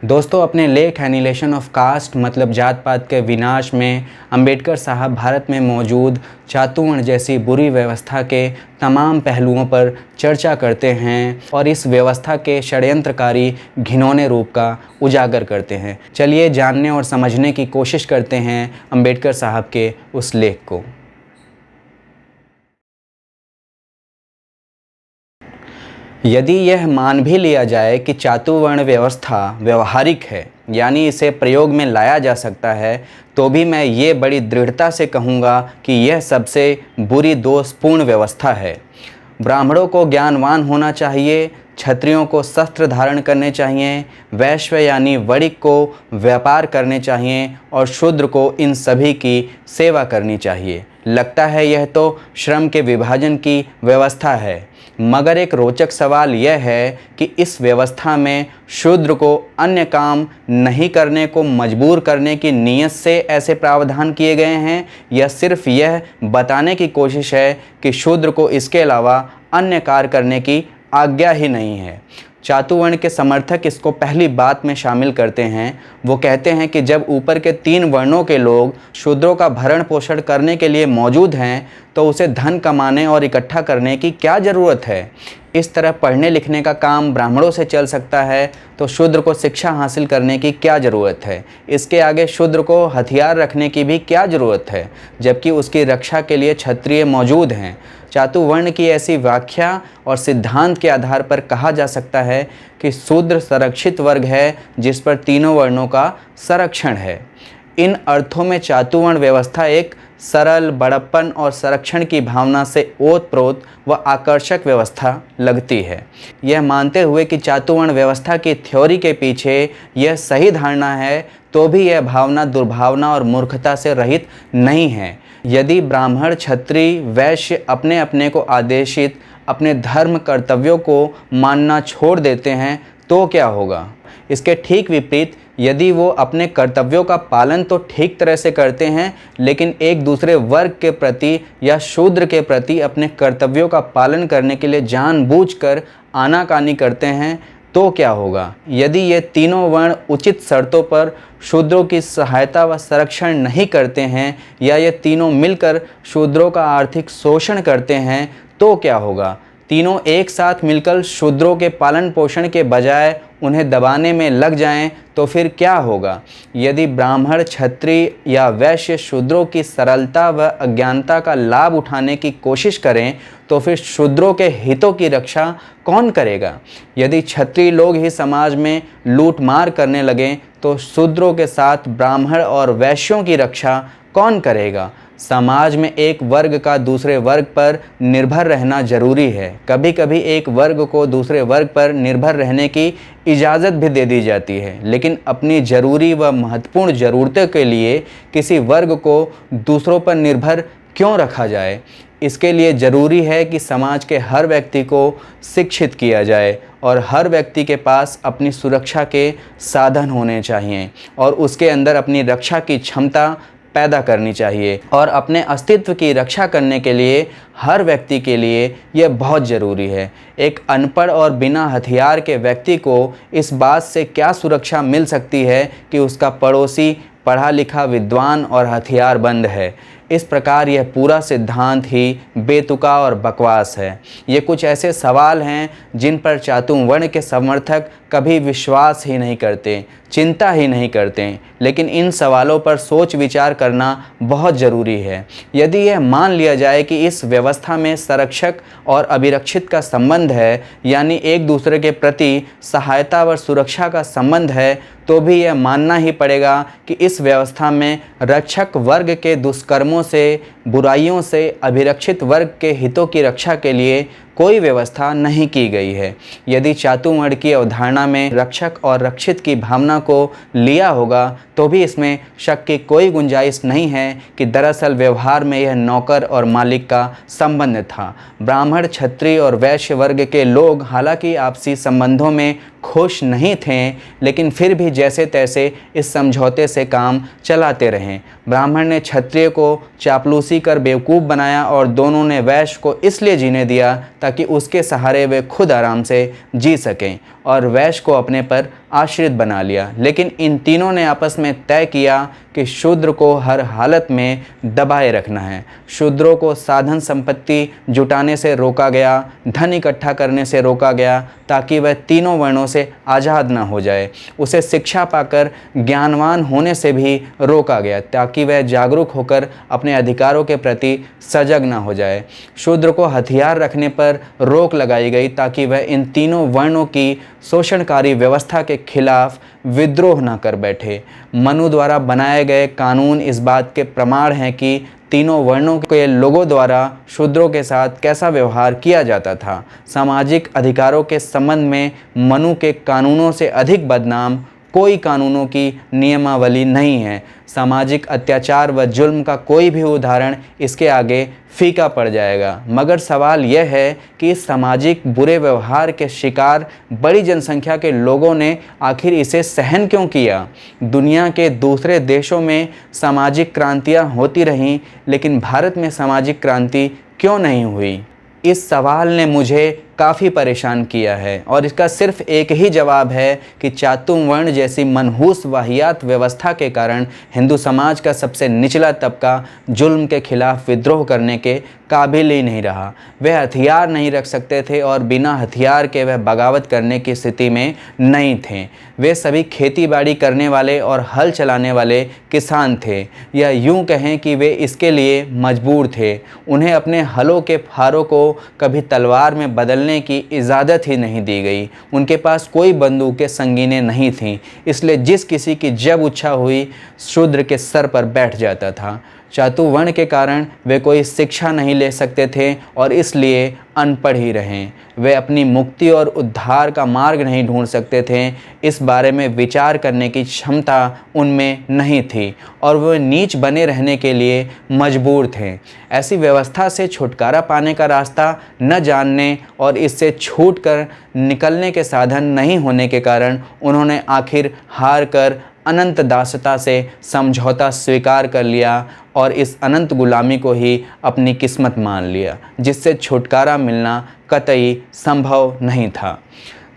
दोस्तों, अपने लेख एनिहिलेशन ऑफ कास्ट मतलब जात पात के विनाश में अंबेडकर साहब भारत में मौजूद चातुवर्ण जैसी बुरी व्यवस्था के तमाम पहलुओं पर चर्चा करते हैं और इस व्यवस्था के षड्यंत्रकारी घिनौने रूप का उजागर करते हैं। चलिए जानने और समझने की कोशिश करते हैं अंबेडकर साहब के उस लेख को। यदि यह मान भी लिया जाए कि चातुवर्ण व्यवस्था व्यवहारिक है, यानी इसे प्रयोग में लाया जा सकता है, तो भी मैं ये बड़ी दृढ़ता से कहूँगा कि यह सबसे बुरी दोषपूर्ण व्यवस्था है। ब्राह्मणों को ज्ञानवान होना चाहिए, क्षत्रियों को शस्त्र धारण करने चाहिए, वैश्य यानी वणिक को व्यापार करने चाहिए और शूद्र को इन सभी की सेवा करनी चाहिए। लगता है यह तो श्रम के विभाजन की व्यवस्था है, मगर एक रोचक सवाल यह है कि इस व्यवस्था में शूद्र को अन्य काम नहीं करने को मजबूर करने की नीयत से ऐसे प्रावधान किए गए हैं, या सिर्फ यह बताने की कोशिश है कि शूद्र को इसके अलावा अन्य कार्य करने की आज्ञा ही नहीं है। चातुवर्ण के समर्थक इसको पहली बात में शामिल करते हैं। वो कहते हैं कि जब ऊपर के 3 वर्णों के लोग शूद्रों का भरण पोषण करने के लिए मौजूद हैं, तो उसे धन कमाने और इकट्ठा करने की क्या ज़रूरत है। इस तरह पढ़ने लिखने का काम ब्राह्मणों से चल सकता है, तो शूद्र को शिक्षा हासिल करने की क्या ज़रूरत है। इसके आगे शूद्र को हथियार रखने की भी क्या ज़रूरत है, जबकि उसकी रक्षा के लिए क्षत्रिय मौजूद हैं। चातुवर्ण की ऐसी व्याख्या और सिद्धांत के आधार पर कहा जा सकता है कि शूद्र संरक्षित वर्ग है जिस पर तीनों वर्णों का संरक्षण है। इन अर्थों में चातुवर्ण व्यवस्था एक सरल, बड़प्पन और संरक्षण की भावना से ओतप्रोत व आकर्षक व्यवस्था लगती है। यह मानते हुए कि चातुवर्ण व्यवस्था की थ्योरी के पीछे यह सही धारणा है, तो भी यह भावना दुर्भावना और मूर्खता से रहित नहीं है। यदि ब्राह्मण, क्षत्रिय, वैश्य अपने अपने को आदेशित अपने धर्म कर्तव्यों को मानना छोड़ देते हैं, तो क्या होगा। इसके ठीक विपरीत, यदि वो अपने कर्तव्यों का पालन तो ठीक तरह से करते हैं, लेकिन एक दूसरे वर्ग के प्रति या शूद्र के प्रति अपने कर्तव्यों का पालन करने के लिए जानबूझकर आनाकानी करते हैं, तो क्या होगा। यदि ये तीनों वर्ण उचित शर्तों पर शूद्रों की सहायता व संरक्षण नहीं करते हैं, या ये तीनों मिलकर शूद्रों का आर्थिक शोषण करते हैं, तो क्या होगा। तीनों एक साथ मिलकर शूद्रों के पालन पोषण के बजाय उन्हें दबाने में लग जाएं, तो फिर क्या होगा। यदि ब्राह्मण, क्षत्रिय या वैश्य शूद्रों की सरलता व अज्ञानता का लाभ उठाने की कोशिश करें, तो फिर शूद्रों के हितों की रक्षा कौन करेगा। यदि क्षत्रिय लोग ही समाज में लूट मार करने लगें, तो शूद्रों के साथ ब्राह्मण और वैश्यों की रक्षा कौन करेगा। समाज में एक वर्ग का दूसरे वर्ग पर निर्भर रहना जरूरी है। कभी कभी एक वर्ग को दूसरे वर्ग पर निर्भर रहने की इजाज़त भी दे दी जाती है, लेकिन अपनी ज़रूरी व महत्वपूर्ण ज़रूरतों के लिए किसी वर्ग को दूसरों पर निर्भर क्यों रखा जाए। इसके लिए ज़रूरी है कि समाज के हर व्यक्ति को शिक्षित किया जाए और हर व्यक्ति के पास अपनी सुरक्षा के साधन होने चाहिए और उसके अंदर अपनी रक्षा की क्षमता पैदा करनी चाहिए। और अपने अस्तित्व की रक्षा करने के लिए हर व्यक्ति के लिए यह बहुत ज़रूरी है। एक अनपढ़ और बिना हथियार के व्यक्ति को इस बात से क्या सुरक्षा मिल सकती है कि उसका पड़ोसी पढ़ा लिखा, विद्वान और हथियारबंद है। इस प्रकार यह पूरा सिद्धांत ही बेतुका और बकवास है। ये कुछ ऐसे सवाल हैं जिन पर चातुवर्ण के समर्थक कभी विश्वास ही नहीं करते, चिंता ही नहीं करते, लेकिन इन सवालों पर सोच विचार करना बहुत ज़रूरी है। यदि यह मान लिया जाए कि इस व्यवस्था में संरक्षक और अभिरक्षित का संबंध है, यानी एक दूसरे के प्रति सहायता व सुरक्षा का संबंध है, तो भी यह मानना ही पड़ेगा कि इस व्यवस्था में रक्षक वर्ग के दुष्कर्मों से, बुराइयों से अभिरक्षित वर्ग के हितों की रक्षा के लिए कोई व्यवस्था नहीं की गई है। यदि चातुवर्ण की अवधारणा में रक्षक और रक्षित की भावना को लिया होगा, तो भी इसमें शक की कोई गुंजाइश नहीं है कि दरअसल व्यवहार में यह नौकर और मालिक का संबंध था। ब्राह्मण, क्षत्रिय और वैश्य वर्ग के लोग हालांकि आपसी संबंधों में खुश नहीं थे, लेकिन फिर भी जैसे तैसे इस समझौते से काम चलाते रहे। ब्राह्मण ने क्षत्रिय को चापलूसी कर बेवकूफ़ बनाया और दोनों ने वैश्य को इसलिए जीने दिया ताकि उसके सहारे वे खुद आराम से जी सकें, और वैश्य को अपने पर आश्रित बना लिया। लेकिन इन तीनों ने आपस में तय किया कि शूद्र को हर हालत में दबाए रखना है। शूद्रों को साधन संपत्ति जुटाने से रोका गया, धन इकट्ठा करने से रोका गया, ताकि वह तीनों वर्णों से आज़ाद न हो जाए। उसे शिक्षा पाकर ज्ञानवान होने से भी रोका गया, ताकि वह जागरूक होकर अपने अधिकारों के प्रति सजग न हो जाए। शूद्र को हथियार रखने पर रोक लगाई गई, ताकि वह इन तीनों वर्णों की शोषणकारी व्यवस्था के खिलाफ विद्रोह न कर बैठे। मनु द्वारा बनाए गए कानून इस बात के प्रमाण हैं कि तीनों वर्णों के लोगों द्वारा शूद्रों के साथ कैसा व्यवहार किया जाता था। सामाजिक अधिकारों के संबंध में मनु के कानूनों से अधिक बदनाम कोई कानूनों की नियमावली नहीं है। सामाजिक अत्याचार व जुल्म का कोई भी उदाहरण इसके आगे फीका पड़ जाएगा। मगर सवाल यह है कि इस सामाजिक बुरे व्यवहार के शिकार बड़ी जनसंख्या के लोगों ने आखिर इसे सहन क्यों किया? दुनिया के दूसरे देशों में सामाजिक क्रांतियां होती रहीं, लेकिन भारत में सामाजिक क्रांति क्यों नहीं हुई? इस सवाल ने मुझे काफ़ी परेशान किया है और इसका सिर्फ एक ही जवाब है कि चातुर्वर्ण जैसी मनहूस वाहियात व्यवस्था के कारण हिंदू समाज का सबसे निचला तबका जुल्म के खिलाफ विद्रोह करने के काबिल ही नहीं रहा। वह हथियार नहीं रख सकते थे और बिना हथियार के वह बगावत करने की स्थिति में नहीं थे। वे सभी खेती बाड़ी करने वाले और हल चलाने वाले किसान थे, या यूं कहें कि वे इसके लिए मजबूर थे। उन्हें अपने हलों के फारों को कभी तलवार में बदलने की इजाज़त ही नहीं दी गई। उनके पास कोई बंदूकें संगीनें नहीं थीं, इसलिए जिस किसी की जब इच्छा हुई शूद्र के सर पर बैठ जाता था। चातुर्वर्ण के कारण वे कोई शिक्षा नहीं ले सकते थे और इसलिए अनपढ़ ही रहें। वे अपनी मुक्ति और उद्धार का मार्ग नहीं ढूंढ सकते थे। इस बारे में विचार करने की क्षमता उनमें नहीं थी और वे नीच बने रहने के लिए मजबूर थे। ऐसी व्यवस्था से छुटकारा पाने का रास्ता न जानने और इससे छूट कर निकलने के साधन नहीं होने के कारण उन्होंने आखिर हार कर अनंत दासता से समझौता स्वीकार कर लिया और इस अनंत गुलामी को ही अपनी किस्मत मान लिया, जिससे छुटकारा मिलना कतई संभव नहीं था।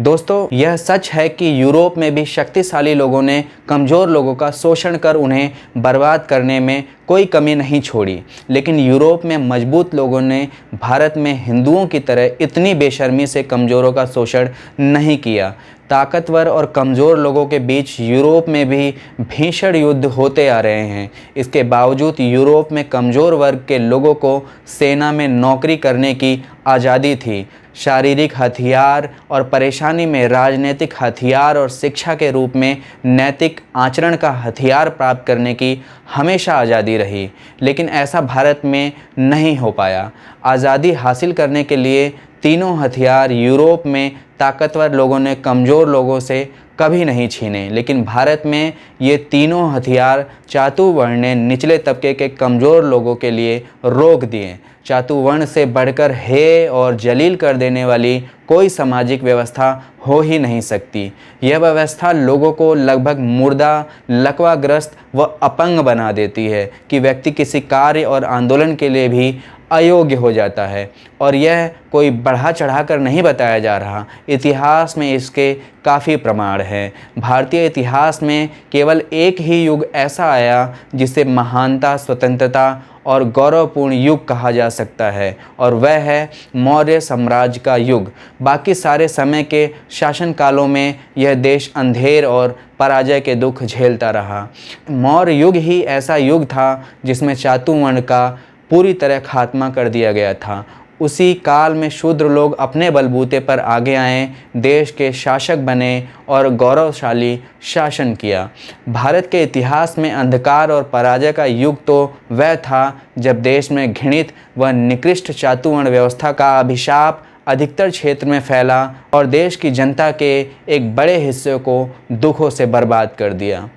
दोस्तों, यह सच है कि यूरोप में भी शक्तिशाली लोगों ने कमज़ोर लोगों का शोषण कर उन्हें बर्बाद करने में कोई कमी नहीं छोड़ी, लेकिन यूरोप में मजबूत लोगों ने भारत में हिंदुओं की तरह इतनी बेशर्मी से कमज़ोरों का शोषण नहीं किया। ताकतवर और कमज़ोर लोगों के बीच यूरोप में भी भीषण युद्ध होते आ रहे हैं। इसके बावजूद यूरोप में कमज़ोर वर्ग के लोगों को सेना में नौकरी करने की आज़ादी थी। शारीरिक हथियार और परेशानी में राजनीतिक हथियार और शिक्षा के रूप में नैतिक आचरण का हथियार प्राप्त करने की हमेशा आज़ादी रही, लेकिन ऐसा भारत में नहीं हो पाया। आज़ादी हासिल करने के लिए तीनों हथियार यूरोप में ताकतवर लोगों ने कमज़ोर लोगों से कभी नहीं छीने, लेकिन भारत में ये तीनों हथियार चातुर्वर्ण ने निचले तबके के कमज़ोर लोगों के लिए रोक दिए। चातुर्वर्ण से बढ़कर हेय और जलील कर देने वाली कोई सामाजिक व्यवस्था हो ही नहीं सकती। यह व्यवस्था लोगों को लगभग मुर्दा, लकवाग्रस्त व अपंग बना देती है कि व्यक्ति किसी कार्य और आंदोलन के लिए भी अयोग्य हो जाता है। और यह कोई बढ़ा चढ़ा कर नहीं बताया जा रहा, इतिहास में इसके काफ़ी प्रमाण हैं। भारतीय इतिहास में केवल एक ही युग ऐसा आया जिसे महानता, स्वतंत्रता और गौरवपूर्ण युग कहा जा सकता है, और वह है मौर्य साम्राज्य का युग। बाकी सारे समय के शासनकालों में यह देश अंधेर और पराजय के दुख झेलता रहा। मौर्य युग ही ऐसा युग था जिसमें चातुर्वर्ण का पूरी तरह खात्मा कर दिया गया था। उसी काल में शूद्र लोग अपने बलबूते पर आगे आए, देश के शासक बने और गौरवशाली शासन किया। भारत के इतिहास में अंधकार और पराजय का युग तो वह था जब देश में घृणित व निकृष्ट चातुर्वर्ण व्यवस्था का अभिशाप अधिकतर क्षेत्र में फैला और देश की जनता के एक बड़े हिस्से को दुखों से बर्बाद कर दिया।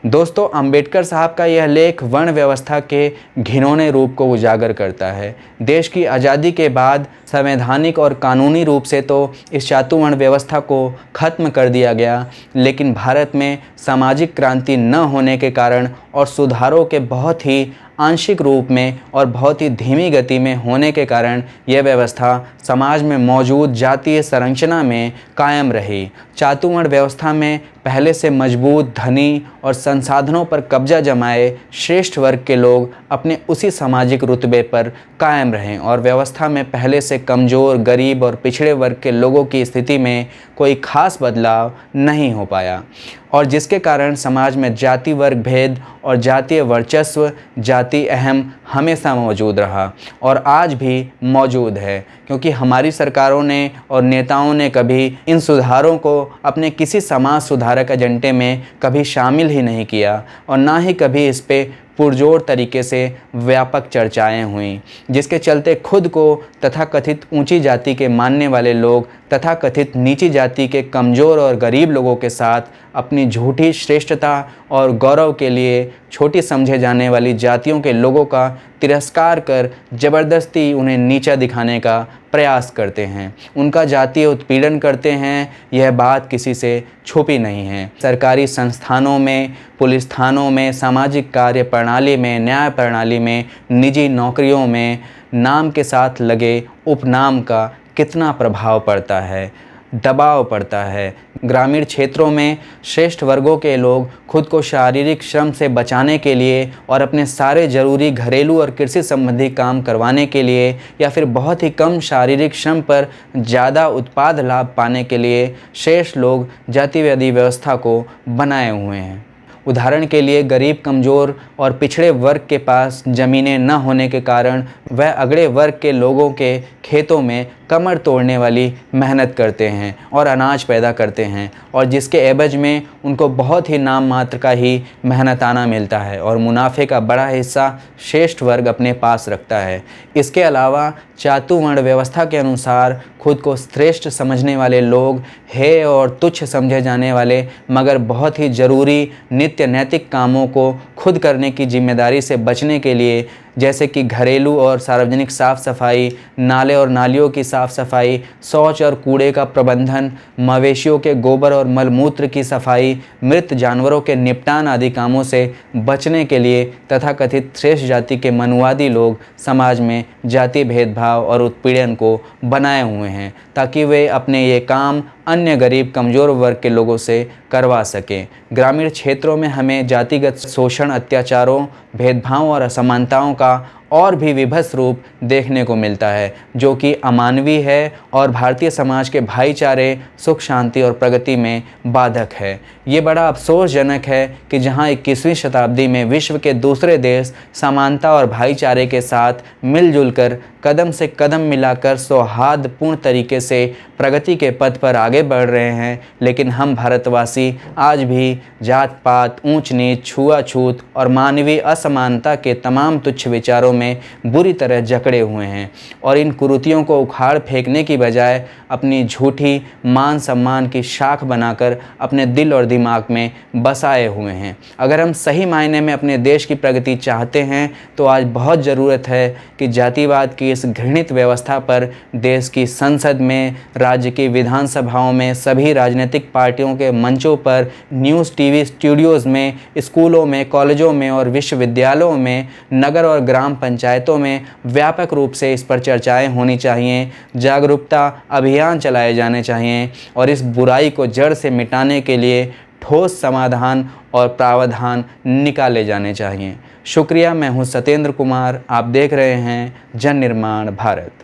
दोस्तों, अंबेडकर साहब का यह लेख वर्ण व्यवस्था के घिनौने रूप को उजागर करता है। देश की आज़ादी के बाद संवैधानिक और कानूनी रूप से तो इस चातुवर्ण व्यवस्था को ख़त्म कर दिया गया, लेकिन भारत में सामाजिक क्रांति न होने के कारण और सुधारों के बहुत ही आंशिक रूप में और बहुत ही धीमी गति में होने के कारण यह व्यवस्था समाज में मौजूद जातीय संरचना में कायम रही। चातुवर्ण व्यवस्था में पहले से मजबूत, धनी और संसाधनों पर कब्जा जमाए श्रेष्ठ वर्ग के लोग अपने उसी सामाजिक रुतबे पर कायम रहें और व्यवस्था में पहले से कमज़ोर, गरीब और पिछड़े वर्ग के लोगों की स्थिति में कोई खास बदलाव नहीं हो पाया, और जिसके कारण समाज में जाति वर्ग भेद और जातीय वर्चस्व, जाति अहम हमेशा मौजूद रहा और आज भी मौजूद है, क्योंकि हमारी सरकारों ने और नेताओं ने कभी इन सुधारों को अपने किसी समाज सुधारक एजेंडे में कभी शामिल ही नहीं किया और ना ही कभी इस पे पुरजोर तरीके से व्यापक चर्चाएं हुईं, जिसके चलते खुद को तथाकथित ऊंची जाति के मानने वाले लोग तथाकथित नीची जाति के कमज़ोर और गरीब लोगों के साथ अपनी झूठी श्रेष्ठता और गौरव के लिए छोटी समझे जाने वाली जातियों के लोगों का तिरस्कार कर ज़बरदस्ती उन्हें नीचा दिखाने का प्रयास करते हैं, उनका जातीय उत्पीड़न करते हैं। यह बात किसी से छुपी नहीं है। सरकारी संस्थानों में, पुलिस थानों में, सामाजिक कार्य प्रणाली में, न्याय प्रणाली में, निजी नौकरियों में नाम के साथ लगे उपनाम का कितना प्रभाव पड़ता है, दबाव पड़ता है। ग्रामीण क्षेत्रों में श्रेष्ठ वर्गों के लोग खुद को शारीरिक श्रम से बचाने के लिए और अपने सारे ज़रूरी घरेलू और कृषि संबंधी काम करवाने के लिए या फिर बहुत ही कम शारीरिक श्रम पर ज़्यादा उत्पाद लाभ पाने के लिए श्रेष्ठ लोग जातिवादी व्यवस्था को बनाए हुए हैं। उदाहरण के लिए गरीब, कमज़ोर और पिछड़े वर्ग के पास ज़मीनें न होने के कारण वह अगड़े वर्ग के लोगों के खेतों में कमर तोड़ने वाली मेहनत करते हैं और अनाज पैदा करते हैं, और जिसके एवज में उनको बहुत ही नाम मात्र का ही मेहनताना मिलता है और मुनाफे का बड़ा हिस्सा श्रेष्ठ वर्ग अपने पास रखता है। इसके अलावा चातुवर्ण व्यवस्था के अनुसार खुद को श्रेष्ठ समझने वाले लोग हेय और तुच्छ समझे जाने वाले मगर बहुत ही ज़रूरी नित्य नैतिक कामों को खुद करने की जिम्मेदारी से बचने के लिए, जैसे कि घरेलू और सार्वजनिक साफ़ सफाई, नाले और नालियों की साफ़ सफाई, शौच और कूड़े का प्रबंधन, मवेशियों के गोबर और मलमूत्र की सफाई, मृत जानवरों के निपटान आदि कामों से बचने के लिए तथाकथित श्रेष्ठ जाति के मनुवादी लोग समाज में जाति भेदभाव और उत्पीड़न को बनाए हुए हैं, ताकि वे अपने ये काम अन्य गरीब कमज़ोर वर्ग के लोगों से करवा सकें। ग्रामीण क्षेत्रों में हमें जातिगत शोषण, अत्याचारों, भेदभाव और असमानताओं का और भी विभत्स रूप देखने को मिलता है, जो कि अमानवीय है और भारतीय समाज के भाईचारे, सुख शांति और प्रगति में बाधक है। ये बड़ा अफसोसजनक है कि जहां 21वीं शताब्दी में विश्व के दूसरे देश समानता और भाईचारे के साथ मिलजुल कर कदम से कदम मिलाकर सौहार्दपूर्ण तरीके से प्रगति के पथ पर आगे बढ़ रहे हैं, लेकिन हम भारतवासी आज भी जात पात, ऊंच नीच, छुआछूत और मानवीय असमानता के तमाम तुच्छ विचारों में बुरी तरह जकड़े हुए हैं और इन कुरीतियों को उखाड़ फेंकने की बजाय अपनी झूठी मान सम्मान की शाख बनाकर अपने दिल और दिमाग में बसाए हुए हैं। अगर हम सही मायने में अपने देश की प्रगति चाहते हैं तो आज बहुत ज़रूरत है कि जातिवाद की इस घृणित व्यवस्था पर देश की संसद में, राज्य की विधानसभाओं में, सभी राजनीतिक पार्टियों के मंचों पर, न्यूज़ टीवी स्टूडियोज़ में, स्कूलों में, कॉलेजों में और विश्वविद्यालयों में, नगर और ग्राम पंचायतों में व्यापक रूप से इस पर चर्चाएं होनी चाहिए, जागरूकता अभियान चलाए जाने चाहिए और इस बुराई को जड़ से मिटाने के लिए ठोस समाधान और प्रावधान निकाले जाने चाहिए। शुक्रिया। मैं हूं सत्येंद्र कुमार। आप देख रहे हैं जन निर्माण भारत।